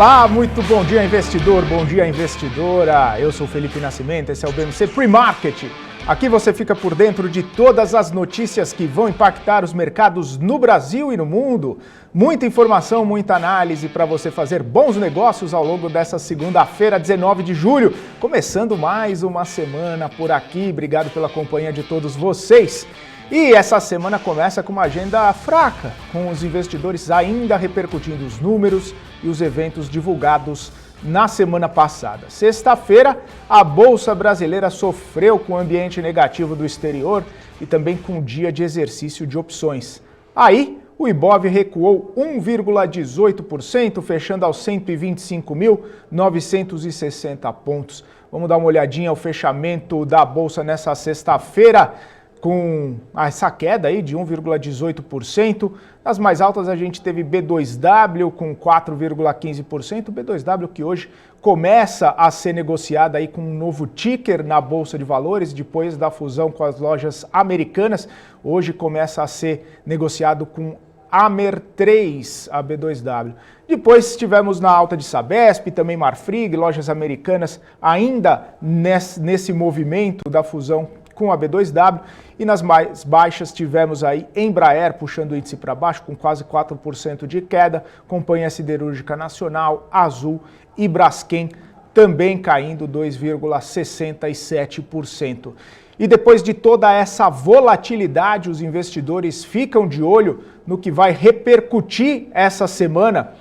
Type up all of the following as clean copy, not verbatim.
Olá, muito bom dia investidor, bom dia investidora. Eu sou Felipe Nascimento, esse é o BMC Pre-Market. Aqui você fica por dentro de todas as notícias que vão impactar os mercados no Brasil e no mundo. Muita informação, muita análise para você fazer bons negócios ao longo dessa segunda-feira, 19 de julho. Começando mais uma semana por aqui. Obrigado pela companhia de todos vocês. E essa semana começa com uma agenda fraca, com os investidores ainda repercutindo os números e os eventos divulgados na semana passada. Sexta-feira, a Bolsa Brasileira sofreu com o ambiente negativo do exterior e também com o dia de exercício de opções. Aí, o Ibov recuou 1,18%, fechando aos 125.960 pontos. Vamos dar uma olhadinha ao fechamento da Bolsa nessa sexta-feira, com essa queda aí de 1,18%. Nas mais altas a gente teve B2W com 4,15%. B2W que hoje começa a ser negociada aí com um novo ticker na Bolsa de Valores, depois da fusão com as lojas americanas. Hoje começa a ser negociado com Amer3, a B2W. Depois tivemos na alta de Sabesp, também Marfrig, lojas americanas ainda nesse movimento da fusão com a B2W, e nas mais baixas tivemos aí Embraer puxando o índice para baixo com quase 4% de queda, Companhia Siderúrgica Nacional, Azul e Braskem também caindo 2,67%. E depois de toda essa volatilidade, os investidores ficam de olho no que vai repercutir essa semana.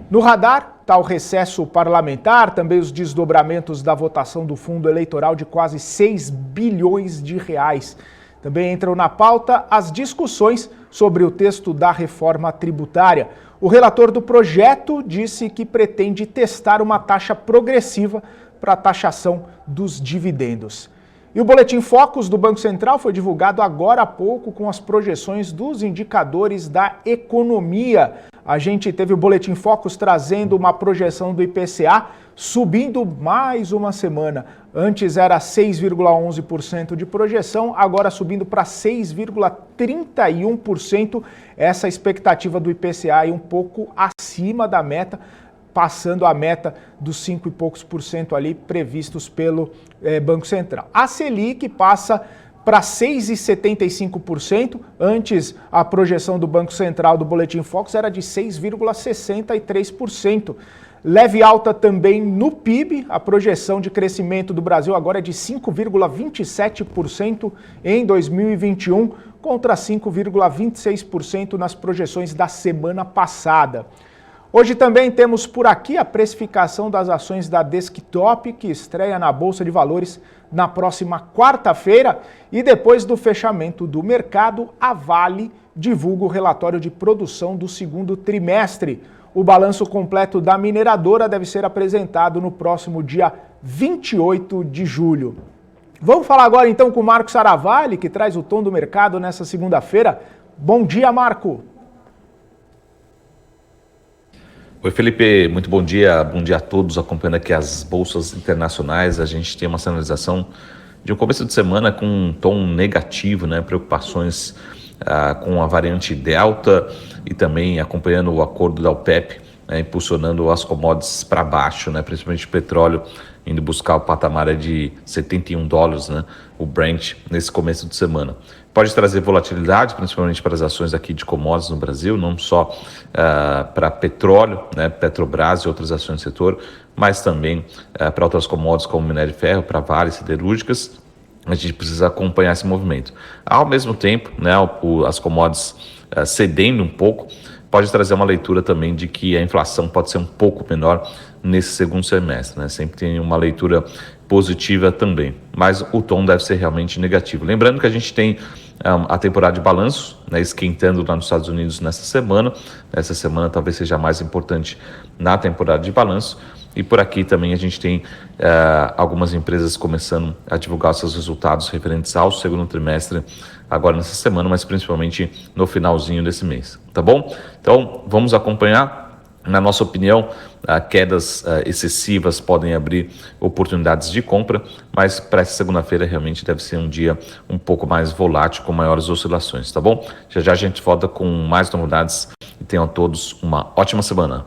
No radar está o recesso parlamentar, também os desdobramentos da votação do fundo eleitoral de quase 6 bilhões de reais. Também entram na pauta as discussões sobre o texto da reforma tributária. O relator do projeto disse que pretende testar uma taxa progressiva para a taxação dos dividendos. E o Boletim Focus do Banco Central foi divulgado agora há pouco com as projeções dos indicadores da economia. A gente teve o Boletim Focus trazendo uma projeção do IPCA subindo mais uma semana. Antes era 6,11% de projeção, agora subindo para 6,31%. Essa expectativa do IPCA aí um pouco acima da meta, passando a meta dos 5 e poucos por cento ali previstos pelo Banco Central. A Selic passa para 6,75%, antes a projeção do Banco Central do Boletim Focus era de 6,63%. Leve alta também no PIB, a projeção de crescimento do Brasil agora é de 5,27% em 2021, contra 5,26% nas projeções da semana passada. Hoje também temos por aqui a precificação das ações da Desktop, que estreia na Bolsa de Valores na próxima quarta-feira. E depois do fechamento do mercado, a Vale divulga o relatório de produção do segundo trimestre. O balanço completo da mineradora deve ser apresentado no próximo dia 28 de julho. Vamos falar agora então com o Marco Saravalli, que traz o tom do mercado nessa segunda-feira. Bom dia, Marco! Oi, Felipe, muito bom dia a todos acompanhando aqui as bolsas internacionais. A gente tem uma sinalização de um começo de semana com um tom negativo, né? Preocupações com a variante Delta e também acompanhando o acordo da OPEP, né? Impulsionando as commodities para baixo, né? Principalmente o petróleo indo buscar o patamar de $71, né? O Brent nesse começo de semana. Pode trazer volatilidade, principalmente para as ações aqui de commodities no Brasil, não só para petróleo, né, Petrobras e outras ações do setor, mas também para outras commodities como minério de ferro, para Vales siderúrgicas. A gente precisa acompanhar esse movimento. Ao mesmo tempo, né, as commodities cedendo um pouco, pode trazer uma leitura também de que a inflação pode ser um pouco menor nesse segundo semestre, né? Sempre tem uma leitura positiva também, mas o tom deve ser realmente negativo. Lembrando que a gente tem a temporada de balanço, né, esquentando lá nos Estados Unidos nessa semana. Essa semana talvez seja a mais importante na temporada de balanço. E por aqui também a gente tem algumas empresas começando a divulgar seus resultados referentes ao segundo trimestre agora nessa semana, mas principalmente no finalzinho desse mês, tá bom? Então vamos acompanhar. Na nossa opinião, quedas excessivas podem abrir oportunidades de compra, mas para essa segunda-feira realmente deve ser um dia um pouco mais volátil, com maiores oscilações, tá bom? Já já a gente volta com mais novidades e tenham todos uma ótima semana.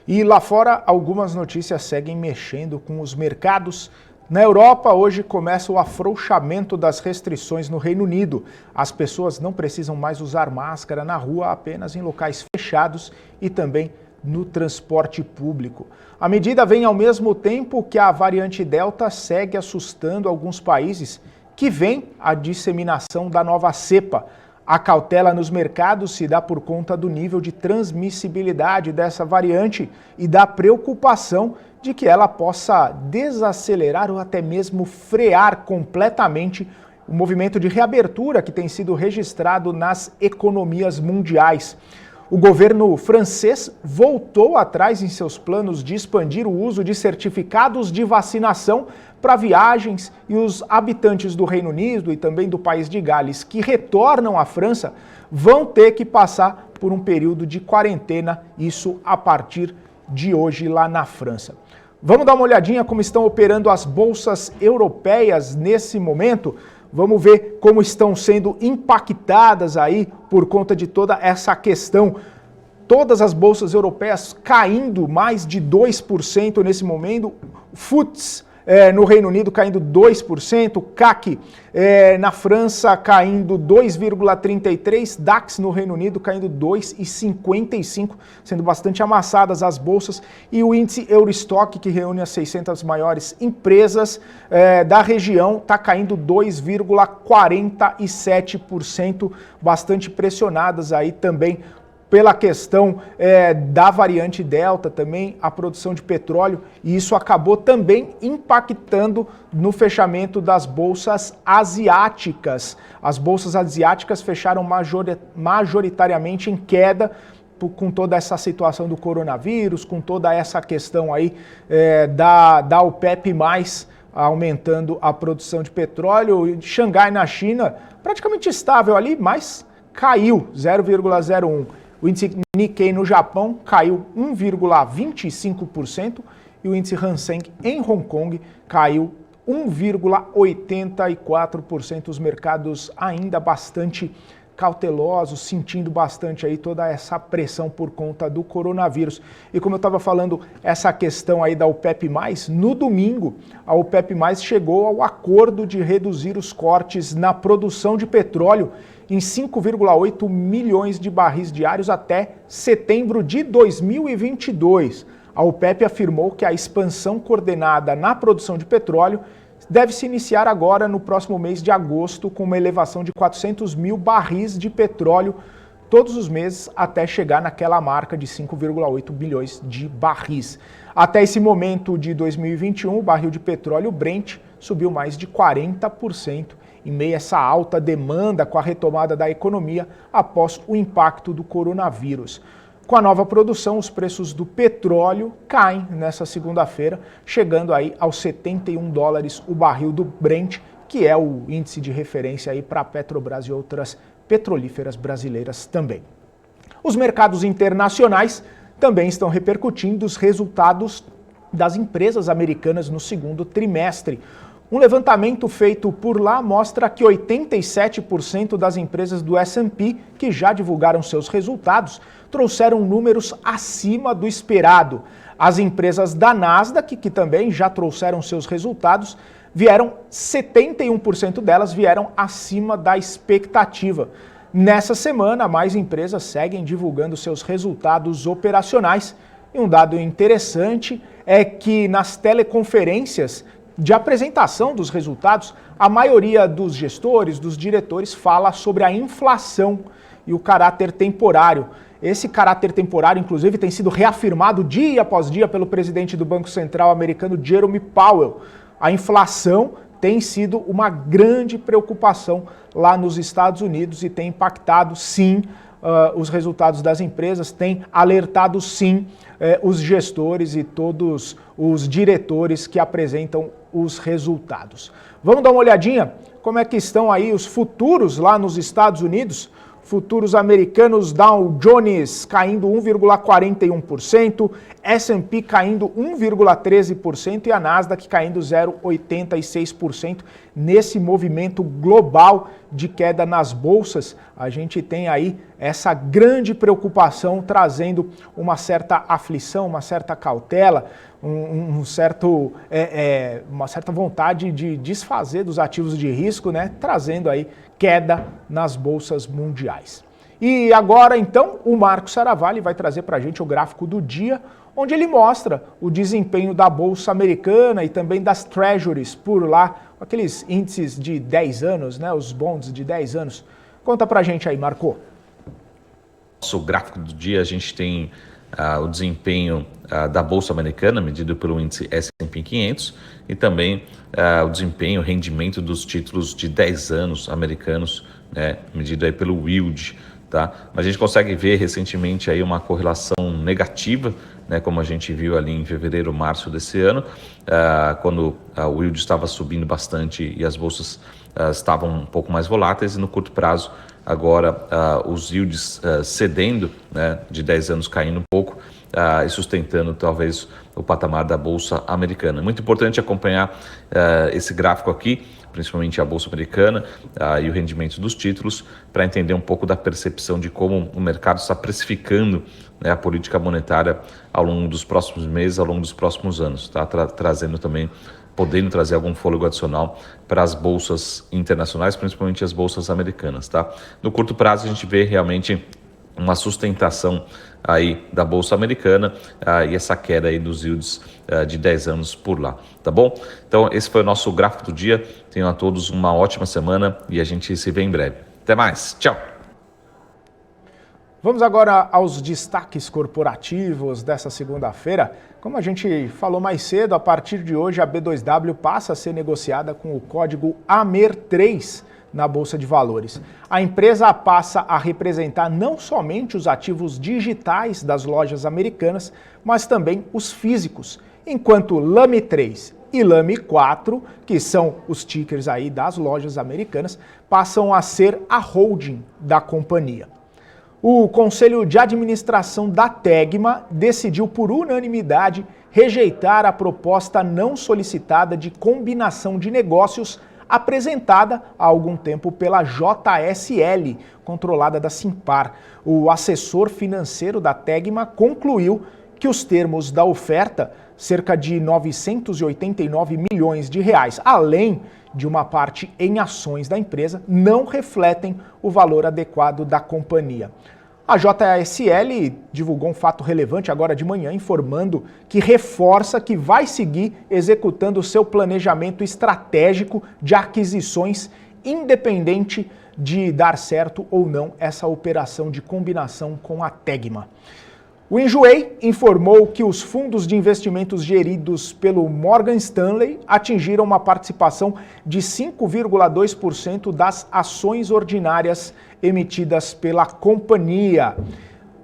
E lá fora, algumas notícias seguem mexendo com os mercados. Na Europa, hoje começa o afrouxamento das restrições no Reino Unido. As pessoas não precisam mais usar máscara na rua, apenas em locais fechados e também no transporte público. A medida vem ao mesmo tempo que a variante Delta segue assustando alguns países, que vem a disseminação da nova cepa. A cautela nos mercados se dá por conta do nível de transmissibilidade dessa variante e da preocupação de que ela possa desacelerar ou até mesmo frear completamente o movimento de reabertura que tem sido registrado nas economias mundiais. O governo francês voltou atrás em seus planos de expandir o uso de certificados de vacinação para viagens e os habitantes do Reino Unido e também do país de Gales que retornam à França vão ter que passar por um período de quarentena, isso a partir de hoje lá na França. Vamos dar uma olhadinha como estão operando as bolsas europeias nesse momento? Vamos ver como estão sendo impactadas aí por conta de toda essa questão. Todas as bolsas europeias caindo mais de 2% nesse momento. FTSE no Reino Unido caindo 2%, CAC na França caindo 2,33%, DAX no Reino Unido caindo 2,55%, sendo bastante amassadas as bolsas, e o índice Eurostock, que reúne as 600 maiores empresas da região, está caindo 2,47%, bastante pressionadas aí também pela questão da variante Delta, também a produção de petróleo, e isso acabou também impactando no fechamento das bolsas asiáticas. As bolsas asiáticas fecharam majoritariamente em queda, com toda essa situação do coronavírus, com toda essa questão aí da OPEP+, aumentando a produção de petróleo. Xangai na China, praticamente estável ali, mas caiu 0,01%. O índice Nikkei no Japão caiu 1,25% e o índice Hang Seng em Hong Kong caiu 1,84%. Os mercados ainda bastante cautelosos, sentindo bastante aí toda essa pressão por conta do coronavírus. E como eu estava falando, essa questão aí da OPEP+, no domingo, a OPEP+, chegou ao acordo de reduzir os cortes na produção de petróleo em 5,8 milhões de barris diários até setembro de 2022. A OPEP afirmou que a expansão coordenada na produção de petróleo deve se iniciar agora no próximo mês de agosto, com uma elevação de 400 mil barris de petróleo todos os meses até chegar naquela marca de 5,8 bilhões de barris. Até esse momento de 2021, o barril de petróleo Brent subiu mais de 40%, em meio a essa alta demanda com a retomada da economia após o impacto do coronavírus. Com a nova produção, os preços do petróleo caem nessa segunda-feira, chegando aí aos $71 o barril do Brent, que é o índice de referência aí para a Petrobras e outras petrolíferas brasileiras também. Os mercados internacionais também estão repercutindo os resultados das empresas americanas no segundo trimestre. Um levantamento feito por lá mostra que 87% das empresas do S&P que já divulgaram seus resultados trouxeram números acima do esperado. As empresas da Nasdaq, que também já trouxeram seus resultados, 71% delas vieram acima da expectativa. Nessa semana, mais empresas seguem divulgando seus resultados operacionais. E um dado interessante é que nas teleconferências de apresentação dos resultados, a maioria dos gestores, dos diretores, fala sobre a inflação e o caráter temporário. Esse caráter temporário, inclusive, tem sido reafirmado dia após dia pelo presidente do Banco Central americano, Jerome Powell. A inflação tem sido uma grande preocupação lá nos Estados Unidos e tem impactado, sim, os resultados das empresas, tem alertado, sim, os gestores e todos os diretores que apresentam os resultados. Vamos dar uma olhadinha como é que estão aí os futuros lá nos Estados Unidos. Futuros americanos, Dow Jones caindo 1,41%, S&P caindo 1,13% e a Nasdaq caindo 0,86%. Nesse movimento global de queda nas bolsas, a gente tem aí essa grande preocupação trazendo uma certa aflição, uma certa cautela, uma certa vontade de desfazer dos ativos de risco, né? Trazendo aí queda nas bolsas mundiais. E agora, então, o Marco Saravalli vai trazer para a gente o gráfico do dia, onde ele mostra o desempenho da Bolsa Americana e também das Treasuries por lá, aqueles índices de 10 anos, né? Os bonds de 10 anos. Conta para a gente aí, Marco. Nosso gráfico do dia, a gente tem o desempenho da Bolsa Americana, medido pelo índice S&P 500, e também o desempenho, o rendimento dos títulos de 10 anos americanos, né, medido aí pelo yield, tá? Mas a gente consegue ver recentemente aí uma correlação negativa, né, como a gente viu ali em fevereiro, março desse ano, quando o yield estava subindo bastante e as bolsas estavam um pouco mais voláteis, e no curto prazo agora os yields cedendo, né, de 10 anos caindo um pouco e sustentando talvez o patamar da Bolsa Americana. Muito importante acompanhar esse gráfico aqui, principalmente a Bolsa Americana e o rendimento dos títulos, para entender um pouco da percepção de como o mercado está precificando, né, a política monetária ao longo dos próximos meses, ao longo dos próximos anos, tá? Trazendo também, podendo trazer algum fôlego adicional para as bolsas internacionais, principalmente as bolsas americanas, tá? No curto prazo a gente vê realmente uma sustentação aí da Bolsa Americana e essa queda aí dos yields de 10 anos por lá, tá bom? Então esse foi o nosso gráfico do dia. Tenham a todos uma ótima semana e a gente se vê em breve. Até mais, tchau! Vamos agora aos destaques corporativos dessa segunda-feira. Como a gente falou mais cedo, a partir de hoje a B2W passa a ser negociada com o código AMER3 na Bolsa de Valores. A empresa passa a representar não somente os ativos digitais das lojas americanas, mas também os físicos, enquanto LAME3 e LAME4, que são os tickers aí das lojas americanas, passam a ser a holding da companhia. O Conselho de Administração da Tegma decidiu por unanimidade rejeitar a proposta não solicitada de combinação de negócios apresentada há algum tempo pela JSL, controlada da Simpar. O assessor financeiro da Tegma concluiu que os termos da oferta, cerca de 989 milhões de reais, além de uma parte em ações da empresa, não refletem o valor adequado da companhia. A JSL divulgou um fato relevante agora de manhã, informando que reforça que vai seguir executando o seu planejamento estratégico de aquisições, independente de dar certo ou não essa operação de combinação com a Tegma. O Enjoei informou que os fundos de investimentos geridos pelo Morgan Stanley atingiram uma participação de 5,2% das ações ordinárias emitidas pela companhia.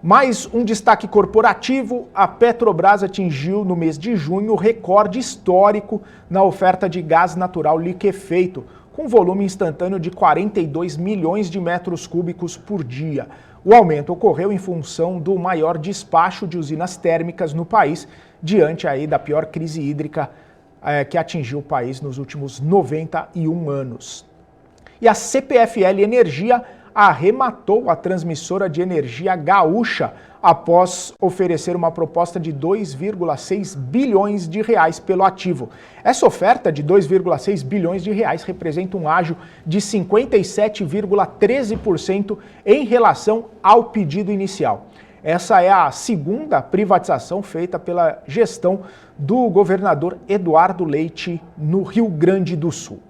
Mais um destaque corporativo, a Petrobras atingiu no mês de junho o recorde histórico na oferta de gás natural liquefeito, com volume instantâneo de 42 milhões de metros cúbicos por dia. O aumento ocorreu em função do maior despacho de usinas térmicas no país, diante aí da pior crise hídrica que atingiu o país nos últimos 91 anos. E a CPFL Energia arrematou a transmissora de energia gaúcha após oferecer uma proposta de 2,6 bilhões de reais pelo ativo. Essa oferta de 2,6 bilhões de reais representa um ágio de 57,13% em relação ao pedido inicial. Essa é a segunda privatização feita pela gestão do governador Eduardo Leite no Rio Grande do Sul.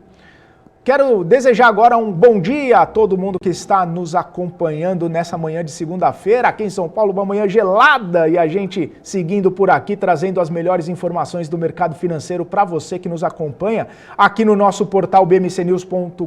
Quero desejar agora um bom dia a todo mundo que está nos acompanhando nessa manhã de segunda-feira. Aqui em São Paulo, uma manhã gelada e a gente seguindo por aqui, trazendo as melhores informações do mercado financeiro para você que nos acompanha aqui no nosso portal bmcnews.com.br.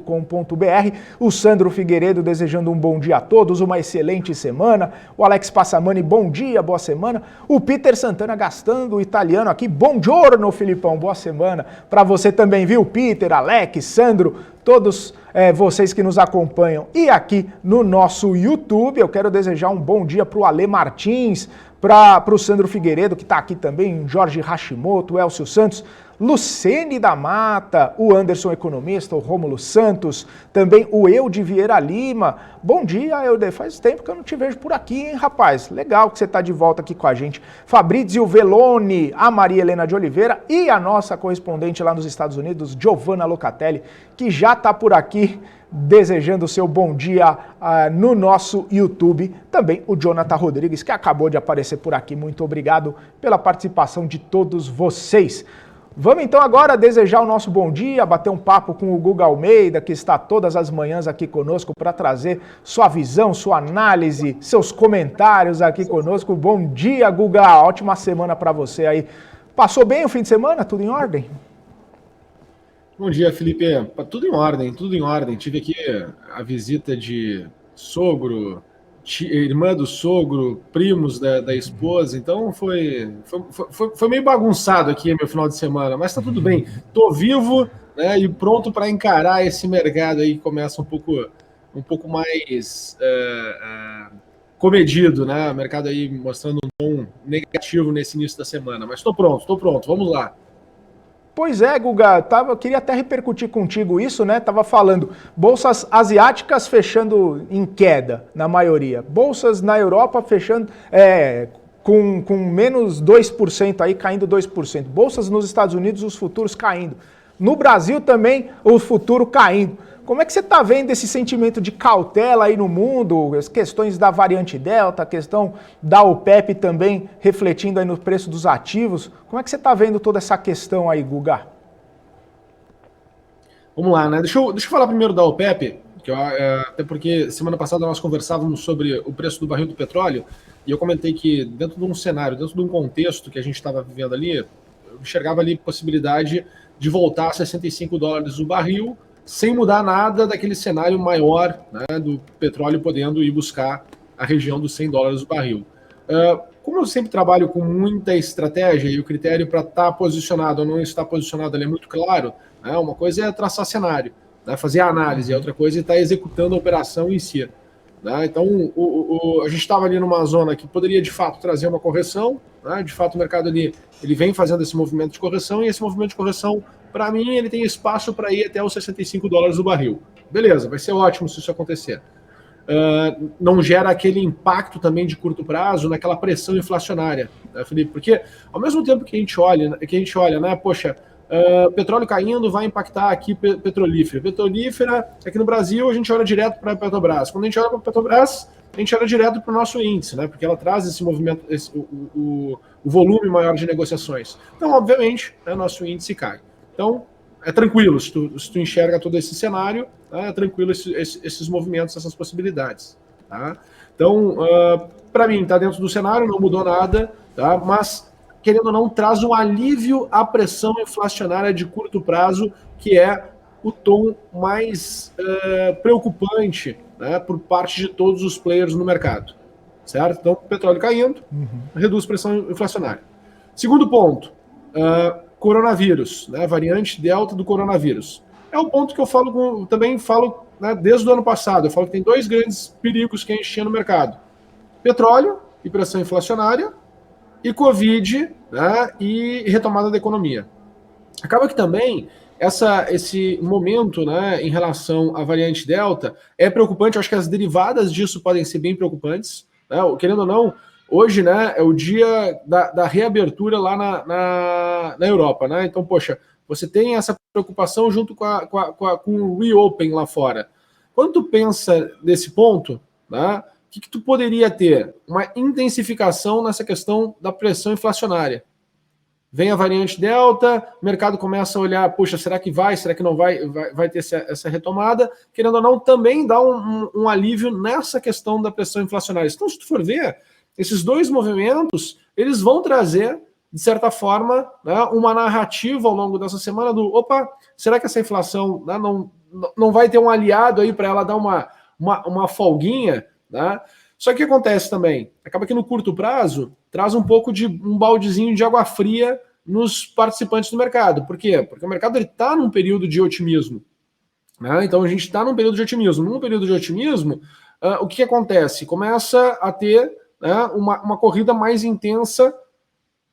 O Sandro Figueiredo desejando um bom dia a todos, uma excelente semana. O Alex Passamani, bom dia, boa semana. O Peter Santana gastando o italiano aqui, buongiorno, Filipão, boa semana. Para você também, viu, Peter, Alex, Sandro. todos vocês que nos acompanham e aqui no nosso YouTube. Eu quero desejar um bom dia para o Ale Martins, para o Sandro Figueiredo, que está aqui também, Jorge Hashimoto, Elcio Santos, Lucene da Mata, o Anderson Economista, o Rômulo Santos, também o Eude Vieira Lima. Bom dia, Eude, faz tempo que eu não te vejo por aqui, hein, rapaz? Legal que você está de volta aqui com a gente. Fabrizio Veloni, a Maria Helena de Oliveira e a nossa correspondente lá nos Estados Unidos, Giovanna Locatelli, que já está por aqui desejando o seu bom dia no nosso YouTube. Também o Jonathan Rodrigues, que acabou de aparecer por aqui. Muito obrigado pela participação de todos vocês. Vamos então agora desejar o nosso bom dia, bater um papo com o Guga Almeida, que está todas as manhãs aqui conosco para trazer sua visão, sua análise, seus comentários aqui conosco. Bom dia, Guga, ótima semana para você aí. Passou bem o fim de semana? Tudo em ordem? Bom dia, Felipe. Tudo em ordem, tudo em ordem. Tive aqui a visita de sogro, irmã do sogro, primos da esposa, então foi meio bagunçado aqui meu final de semana, mas tá tudo bem. Tô vivo, né, e pronto para encarar esse mercado aí que começa um pouco mais comedido, né? O mercado aí mostrando um tom negativo nesse início da semana, mas tô pronto, vamos lá. Pois é, Guga, queria até repercutir contigo isso, né? Tava falando, bolsas asiáticas fechando em queda, na maioria. Bolsas na Europa fechando com menos 2% aí, caindo 2%. Bolsas nos Estados Unidos, os futuros caindo. No Brasil também, o futuro caindo. Como é que você está vendo esse sentimento de cautela aí no mundo, as questões da variante Delta, a questão da OPEP também refletindo aí no preço dos ativos? Como é que você está vendo toda essa questão aí, Guga? Vamos lá, né? Deixa eu falar primeiro da OPEP, até porque semana passada nós conversávamos sobre o preço do barril do petróleo, e eu comentei que dentro de um cenário, dentro de um contexto que a gente estava vivendo ali, eu enxergava ali possibilidade de voltar a $65 o barril, sem mudar nada daquele cenário maior, né, do petróleo podendo ir buscar a região dos $100 o barril. Como eu sempre trabalho com muita estratégia e o critério para estar posicionado ou não estar posicionado ele é muito claro, né, uma coisa é traçar cenário, né, fazer a análise, a outra coisa é estar executando a operação em si. Né? Então, a gente estava ali numa zona que poderia, de fato, trazer uma correção, né? De fato, o mercado ali, ele vem fazendo esse movimento de correção, e esse movimento de correção, para mim, ele tem espaço para ir até os $65 o barril. Beleza, vai ser ótimo se isso acontecer. Não gera aquele impacto também de curto prazo naquela pressão inflacionária, né, Felipe? Porque, ao mesmo tempo que a gente olha, né, poxa, petróleo caindo vai impactar aqui petrolífera. Petrolífera, aqui no Brasil, a gente olha direto para a Petrobras. Quando a gente olha para a Petrobras, a gente olha direto para o nosso índice, né? Porque ela traz esse movimento, o volume maior de negociações. Então, obviamente, nosso índice cai. Então, é tranquilo, se tu enxerga todo esse cenário, tá? É tranquilo esses movimentos, essas possibilidades. Tá? Então, para mim, está dentro do cenário, não mudou nada, tá? Mas, querendo ou não, traz um alívio à pressão inflacionária de curto prazo, que é o tom mais preocupante, né, por parte de todos os players no mercado. Certo? Então, petróleo caindo, reduz pressão inflacionária. Segundo ponto, coronavírus, né, variante Delta do coronavírus. É o ponto que eu também falo, né, desde o ano passado. Eu falo que tem dois grandes perigos que a gente tinha no mercado: petróleo e pressão inflacionária, e Covid, né, e retomada da economia. Acaba que também esse momento, né, em relação à variante Delta é preocupante. Eu acho que as derivadas disso podem ser bem preocupantes. Né, querendo ou não, hoje, né, é o dia da reabertura lá na Europa. Né? Então, poxa, você tem essa preocupação junto com o reopen lá fora. Quando tu pensa nesse ponto, né, o que tu poderia ter? Uma intensificação nessa questão da pressão inflacionária. Vem a variante Delta, o mercado começa a olhar, puxa, será que vai, será que não vai ter essa retomada? Querendo ou não, também dá um alívio nessa questão da pressão inflacionária. Então, se tu for ver, esses dois movimentos, eles vão trazer, de certa forma, né, uma narrativa ao longo dessa semana do, opa, será que essa inflação, né, não vai ter um aliado aí para ela dar uma folguinha? Né? Só que o que acontece também? Acaba que no curto prazo traz um pouco de um baldezinho de água fria nos participantes do mercado. Por quê? Porque o mercado está num período de otimismo. né? Então a gente está num período de otimismo. Num período de otimismo, o que acontece? Começa a ter, né, uma corrida mais intensa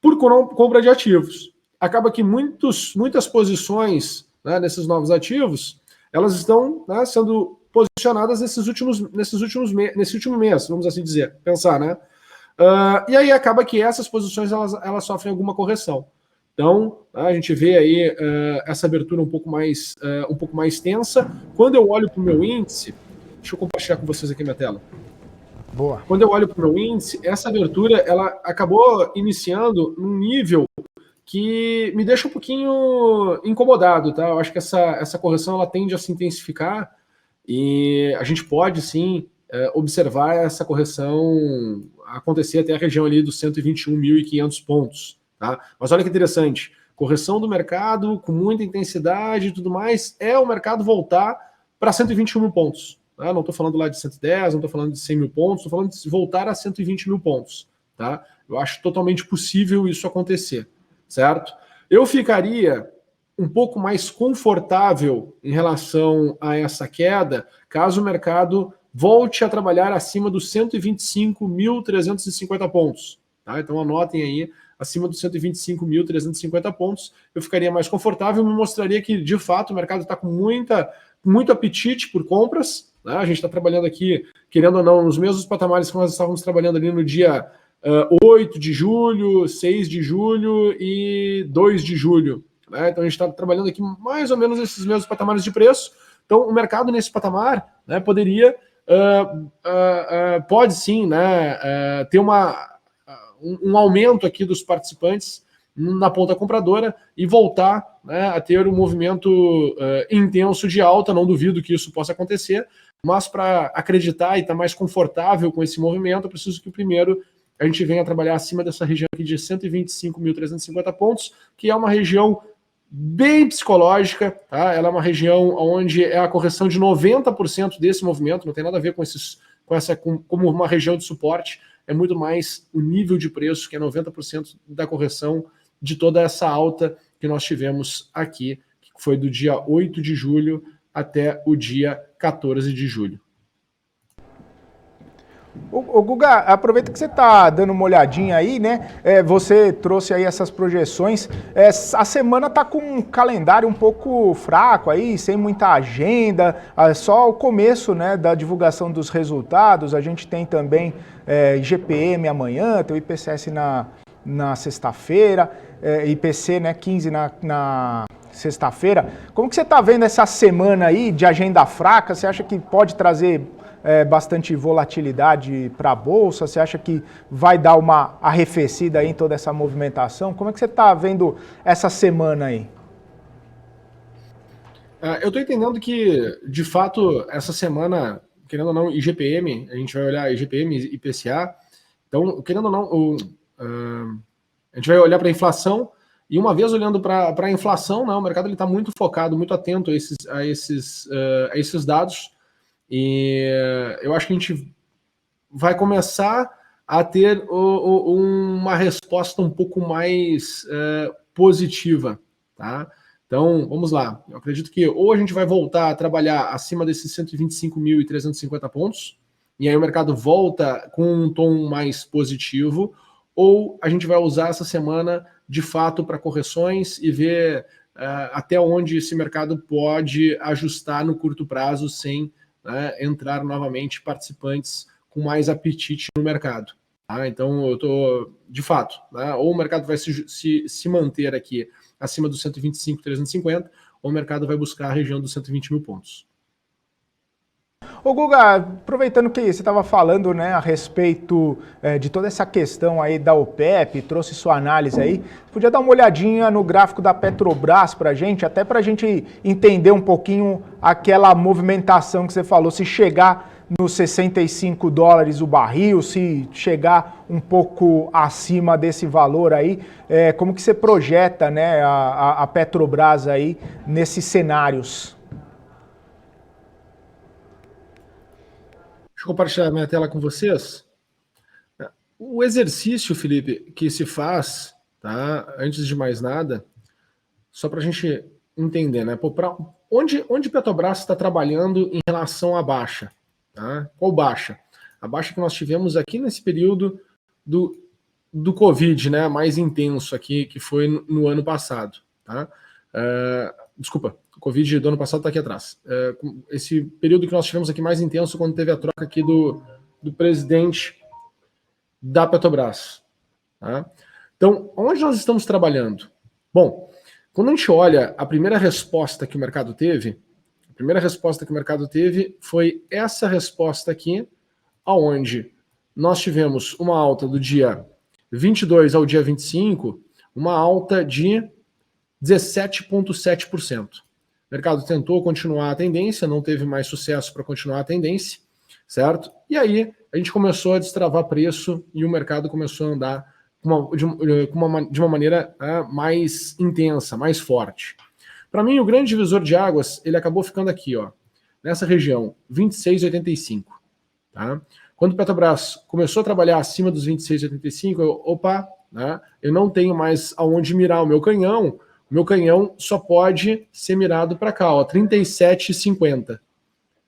por compra de ativos. Acaba que muitas posições, né, nesses novos ativos, elas estão, né, sendo posicionadas nesse último mês, vamos assim dizer, pensar, né? E aí acaba que essas posições elas sofrem alguma correção. Então, a gente vê aí essa abertura um pouco mais tensa. Quando eu olho para o meu índice, deixa eu compartilhar com vocês aqui minha tela. Boa. Quando eu olho para o meu índice, essa abertura ela acabou iniciando num nível que me deixa um pouquinho incomodado, tá? Eu acho que essa correção ela tende a se intensificar e a gente pode sim observar essa correção acontecer até a região ali dos 121.500 pontos, tá? Mas olha que interessante, correção do mercado com muita intensidade e tudo mais, é o mercado voltar para 121 mil pontos. Tá? Não estou falando lá de 110, não estou falando de 100 mil pontos, estou falando de voltar a 120 mil pontos, tá? Eu acho totalmente possível isso acontecer, certo? Eu ficaria um pouco mais confortável em relação a essa queda, caso o mercado volte a trabalhar acima dos 125.350 pontos. Tá? Então anotem aí, acima dos 125.350 pontos, eu ficaria mais confortável e me mostraria que, de fato, o mercado está com muito apetite por compras. Né? A gente está trabalhando aqui, querendo ou não, nos mesmos patamares que nós estávamos trabalhando ali no dia 8 de julho, 6 de julho e 2 de julho. Né? Então a gente está trabalhando aqui mais ou menos nesses mesmos patamares de preço. Então o mercado nesse patamar, né, pode sim, né, ter um aumento aqui dos participantes na ponta compradora e voltar, né, a ter um movimento intenso de alta. Não duvido que isso possa acontecer, mas para acreditar e estar mais confortável com esse movimento, eu preciso que primeiro a gente venha trabalhar acima dessa região aqui de 125.350 pontos, que é uma região bem psicológica, tá? Ela é uma região onde é a correção de 90% desse movimento, não tem nada a ver como uma região de suporte, é muito mais o nível de preço, que é 90% da correção de toda essa alta que nós tivemos aqui, que foi do dia 8 de julho até o dia 14 de julho. Ô Guga, aproveita que você está dando uma olhadinha aí, né? Você trouxe aí essas projeções. A semana está com um calendário um pouco fraco aí, sem muita agenda, só o começo, né, da divulgação dos resultados. A gente tem também IGPM amanhã, tem o IPCS na sexta-feira, IPC, né, 15 na sexta-feira. Como que você está vendo essa semana aí de agenda fraca? Você acha que pode trazer bastante volatilidade para a Bolsa? Você acha que vai dar uma arrefecida aí em toda essa movimentação? Como é que você está vendo essa semana aí? Eu estou entendendo que, de fato, essa semana, querendo ou não, IGPM, a gente vai olhar IGPM e IPCA, então, querendo ou não, a gente vai olhar para a inflação, e uma vez olhando para a inflação, né, o mercado está muito focado, muito atento a esses dados. E eu acho que a gente vai começar a ter uma resposta um pouco mais positiva, tá? Então, vamos lá. Eu acredito que ou a gente vai voltar a trabalhar acima desses 125.350 pontos, e aí o mercado volta com um tom mais positivo, ou a gente vai usar essa semana, de fato, para correções e ver até onde esse mercado pode ajustar no curto prazo sem entrar novamente participantes com mais apetite no mercado. Tá? Então, eu estou, de fato, né, ou o mercado vai se manter aqui acima dos 125.350, ou o mercado vai buscar a região dos 120 mil pontos. Ô Guga, aproveitando que você estava falando, né, a respeito de toda essa questão aí da OPEP, trouxe sua análise aí, podia dar uma olhadinha no gráfico da Petrobras para a gente, até para a gente entender um pouquinho aquela movimentação que você falou, se chegar nos 65 dólares o barril, se chegar um pouco acima desse valor aí, como que você projeta, né, a Petrobras aí nesses cenários? Deixa eu compartilhar minha tela com vocês. O exercício, Felipe, que se faz, tá? Antes de mais nada, só para a gente entender, né? onde Petrobras está trabalhando em relação à baixa? Tá? Qual baixa? A baixa que nós tivemos aqui nesse período do Covid, né, mais intenso aqui, que foi no ano passado. Tá? Desculpa, o Covid do ano passado está aqui atrás. Esse período que nós tivemos aqui mais intenso, quando teve a troca aqui do presidente da Petrobras. Tá? Então, onde nós estamos trabalhando? Bom, quando a gente olha a primeira resposta que o mercado teve, foi essa resposta aqui, aonde nós tivemos uma alta do dia 22 ao dia 25, uma alta de 17,7%. O mercado tentou continuar a tendência, não teve mais sucesso para continuar a tendência, certo? E aí a gente começou a destravar preço e o mercado começou a andar de uma maneira mais intensa, mais forte. Para mim, o grande divisor de águas, ele acabou ficando aqui, ó, nessa região, 26,85. Tá? Quando o Petrobras começou a trabalhar acima dos 26,85, eu não tenho mais aonde mirar o meu canhão só pode ser mirado para cá, ó, 37,50,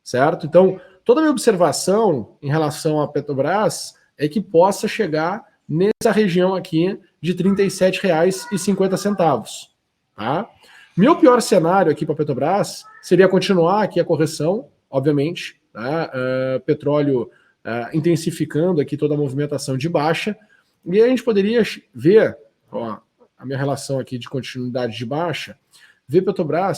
certo? Então, toda a minha observação em relação à Petrobras é que possa chegar nessa região aqui de R$ 37,50. Tá? Meu pior cenário aqui para a Petrobras seria continuar aqui a correção, obviamente, tá? Petróleo intensificando aqui toda a movimentação de baixa, e a gente poderia ver, ó, a minha relação aqui de continuidade de baixa, ver Petrobras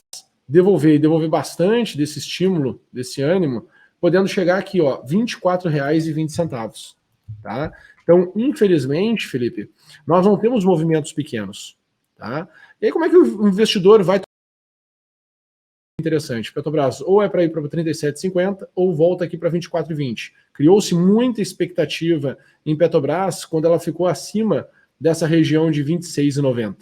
devolver bastante desse estímulo, desse ânimo, podendo chegar aqui, ó, R$ 24,20. Tá? Então, infelizmente, Felipe, nós não temos movimentos pequenos. Tá? E aí, como é que o investidor vai... Interessante, Petrobras ou é para ir para 37,50 ou volta aqui para 24,20. Criou-se muita expectativa em Petrobras quando ela ficou acima dessa região de 26,90.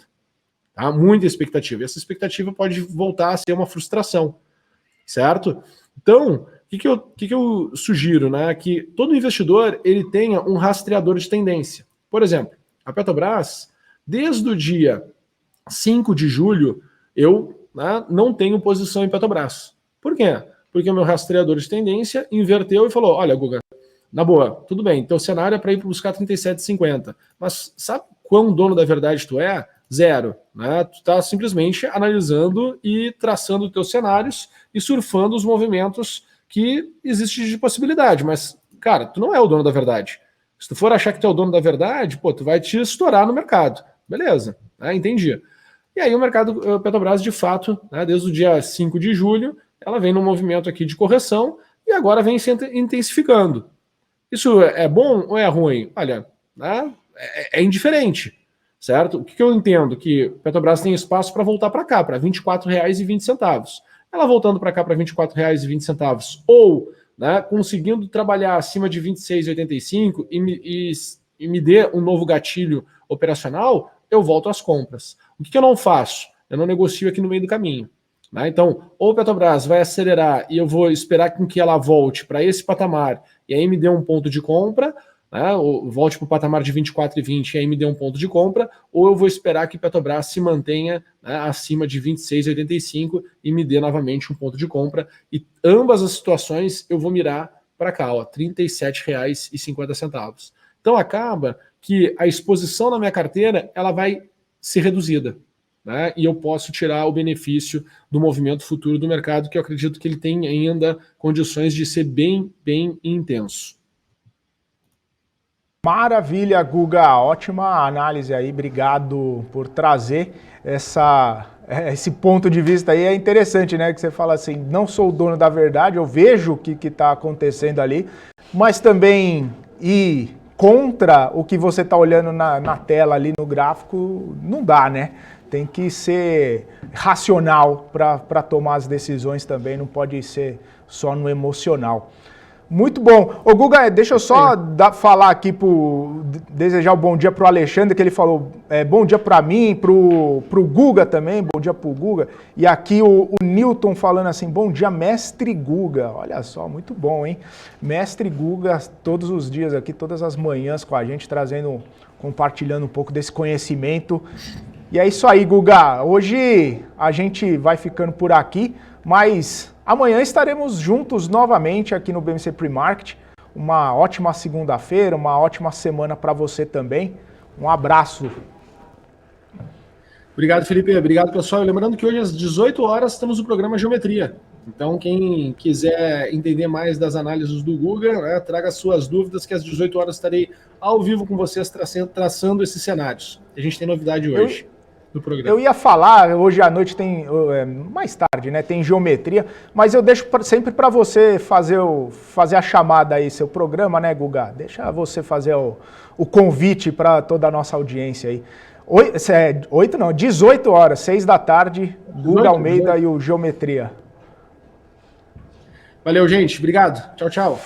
Tá? Muita expectativa. E essa expectativa pode voltar a ser uma frustração, certo? Então, o que eu sugiro? Né? Que todo investidor ele tenha um rastreador de tendência. Por exemplo, a Petrobras, desde o dia 5 de julho, eu não tenho posição em Petrobras. Por quê? Porque o meu rastreador de tendência inverteu e falou, olha, Guga, na boa, tudo bem, teu cenário é para ir buscar 37,50, mas sabe quão dono da verdade tu é? Zero. Né? Tu está simplesmente analisando e traçando os teus cenários e surfando os movimentos que existem de possibilidade, mas, cara, tu não é o dono da verdade. Se tu for achar que tu é o dono da verdade, pô, tu vai te estourar no mercado. Beleza, entendi. E aí o mercado Petrobras, de fato, desde o dia 5 de julho, ela vem num movimento aqui de correção e agora vem se intensificando. Isso é bom ou é ruim? Olha, é indiferente, certo? O que eu entendo? Que Petrobras tem espaço para voltar para cá, para R$ 24,20. Ela voltando para cá para R$ 24,20 ou conseguindo trabalhar acima de 26,85 e me dê um novo gatilho operacional, eu volto às compras. O que eu não faço? Eu não negocio aqui no meio do caminho. Então, ou a Petrobras vai acelerar e eu vou esperar com que ela volte para esse patamar e aí me dê um ponto de compra, ou volte para o patamar de 24,20 e aí me dê um ponto de compra, ou eu vou esperar que a Petrobras se mantenha acima de 26,85 e me dê novamente um ponto de compra. E ambas as situações eu vou mirar para cá, ó, R$ 37,50. Então acaba que a exposição na minha carteira ela vai ser reduzida. E eu posso tirar o benefício do movimento futuro do mercado, que eu acredito que ele tem ainda condições de ser bem, bem intenso. Maravilha, Guga. Ótima análise aí. Obrigado por trazer esse ponto de vista aí. É interessante, né? Que você fala assim, não sou o dono da verdade, eu vejo o que está acontecendo ali, mas também ir contra o que você está olhando na tela ali no gráfico, não dá, né? Tem que ser racional para tomar as decisões também, não pode ser só no emocional. Muito bom. Ô Guga, deixa eu só falar aqui, desejar um bom dia para o Alexandre, que ele falou bom dia para mim, para o Guga também, bom dia para o Guga. E aqui o Newton falando assim, bom dia, mestre Guga. Olha só, muito bom, hein? Mestre Guga, todos os dias aqui, todas as manhãs com a gente, compartilhando um pouco desse conhecimento. E é isso aí, Guga. Hoje a gente vai ficando por aqui. Mas amanhã estaremos juntos novamente aqui no BMC Pre-Market. Uma ótima segunda-feira, uma ótima semana para você também. Um abraço. Obrigado, Felipe. Obrigado, pessoal. E lembrando que hoje às 18 horas temos o programa Geometria. Então, quem quiser entender mais das análises do Guga, né, traga suas dúvidas, que às 18 horas estarei ao vivo com vocês traçando esses cenários. A gente tem novidade hoje no programa. Eu ia falar, hoje à noite tem, mais tarde, né, tem geometria, mas eu deixo sempre para você fazer a chamada aí, seu programa, né, Guga? Deixa você fazer o convite para toda a nossa audiência aí. 18 horas, 6 da tarde, Guga Almeida e o Geometria. Valeu, gente. Obrigado. Tchau, tchau.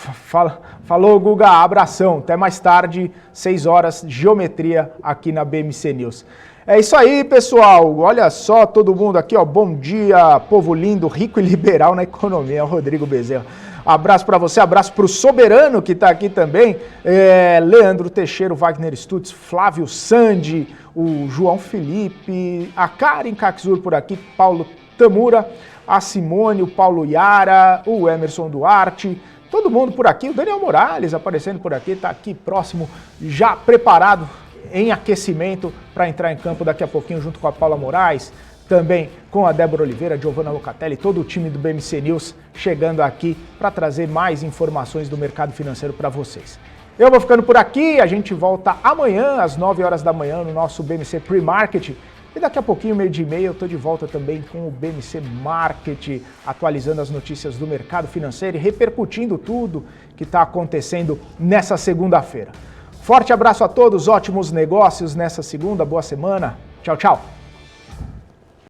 Falou, Guga. Abração. Até mais tarde, 6 horas, Geometria aqui na BMC News. É isso aí, pessoal. Olha só, todo mundo aqui, ó. Bom dia, povo lindo, rico e liberal na economia. Rodrigo Bezerra. Abraço para você, abraço para o Soberano, que está aqui também. Leandro Teixeira, Wagner Stutz, Flávio Sandi, o João Felipe, a Karen Kaxur por aqui, Paulo Tamura, a Simone, o Paulo Yara, o Emerson Duarte, todo mundo por aqui, o Daniel Morales aparecendo por aqui, está aqui próximo, já preparado em aquecimento para entrar em campo daqui a pouquinho junto com a Paula Moraes, também com a Débora Oliveira, Giovanna Locatelli, todo o time do BMC News chegando aqui para trazer mais informações do mercado financeiro para vocês. Eu vou ficando por aqui, a gente volta amanhã às 9 horas da manhã no nosso BMC Pre-Market. E daqui a pouquinho, 12h30, eu estou de volta também com o BMC Market, atualizando as notícias do mercado financeiro e repercutindo tudo que está acontecendo nessa segunda-feira. Forte abraço a todos, ótimos negócios nessa segunda, boa semana. Tchau, tchau.